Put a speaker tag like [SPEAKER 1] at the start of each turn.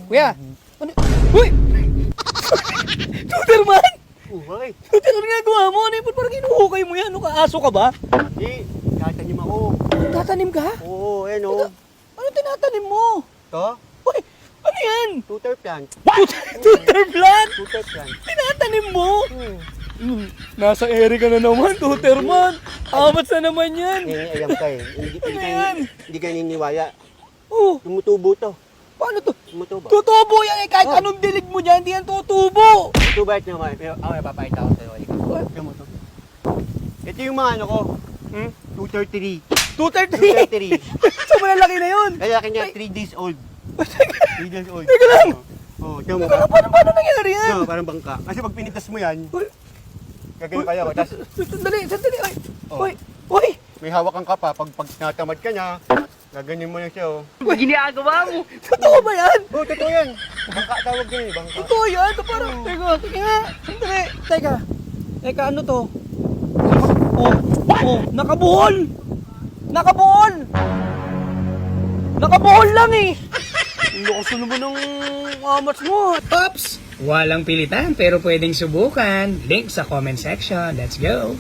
[SPEAKER 1] Kuya, ano? Uy! Tutorman!
[SPEAKER 2] Bakit?
[SPEAKER 1] Tutor, ano ginagawa mo? Ano yun? Parang hinuhukay mo yan? Ano ka? Aso ka ba?
[SPEAKER 2] Tatanim ako.
[SPEAKER 1] Tatanim ka?
[SPEAKER 2] Oo, ayan o.
[SPEAKER 1] Ano tinatanim mo?
[SPEAKER 2] Ito?
[SPEAKER 1] Uy! Ano yan?
[SPEAKER 2] Tutor plant.
[SPEAKER 1] Tutor plant?
[SPEAKER 2] Tutor plant.
[SPEAKER 1] Tinatanim mo? Nasa ere ka na naman, Tutorman. Amat na naman yan.
[SPEAKER 2] Alam ka eh.
[SPEAKER 1] Ano yan?
[SPEAKER 2] Hindi ka niniwala.
[SPEAKER 1] Oh,
[SPEAKER 2] Tumutubo to.
[SPEAKER 1] paano to?
[SPEAKER 2] Tumutubo.
[SPEAKER 1] Tutubo yan eh. Kahit anong dilig mo dyan, hindi yan tutubo.
[SPEAKER 2] Tumutubo at naman. Pero ako may papakita ko sa'yo. Ikaw mo to. Ito yung mga ano ko. Tutor 3.
[SPEAKER 1] Tutor
[SPEAKER 2] Tutor
[SPEAKER 1] 3.
[SPEAKER 2] 3.
[SPEAKER 1] So malalaki na yun.
[SPEAKER 2] Kaya kanya 3 days old. 3 days old.
[SPEAKER 1] Teka lang.
[SPEAKER 2] Oo, ito mo.
[SPEAKER 1] Paano nangyari yan?
[SPEAKER 2] No, parang bangka. Kasi pag pinitas mo yan, gagawin kaya ko. Tapos
[SPEAKER 1] Sandali. Ay.
[SPEAKER 2] Oh.
[SPEAKER 1] Uy.
[SPEAKER 2] may hawak kang kapa. Pag natamad ka niya, gaganyan mo na siya. Oh.
[SPEAKER 1] Ginagawa mo. Totoo ba yan?
[SPEAKER 2] Oo, totoo yan. Bangka tawag yan eh, bangka.
[SPEAKER 1] Totoo yan? Ito parang, teka nga. Sandali. Teka, ano to? Nakabuhol. Nakabuhol lang eh. Lakas na naman ng amats mo.
[SPEAKER 3] Pops! Walang pilitan pero pwedeng subukan. Link sa comment section. Let's go!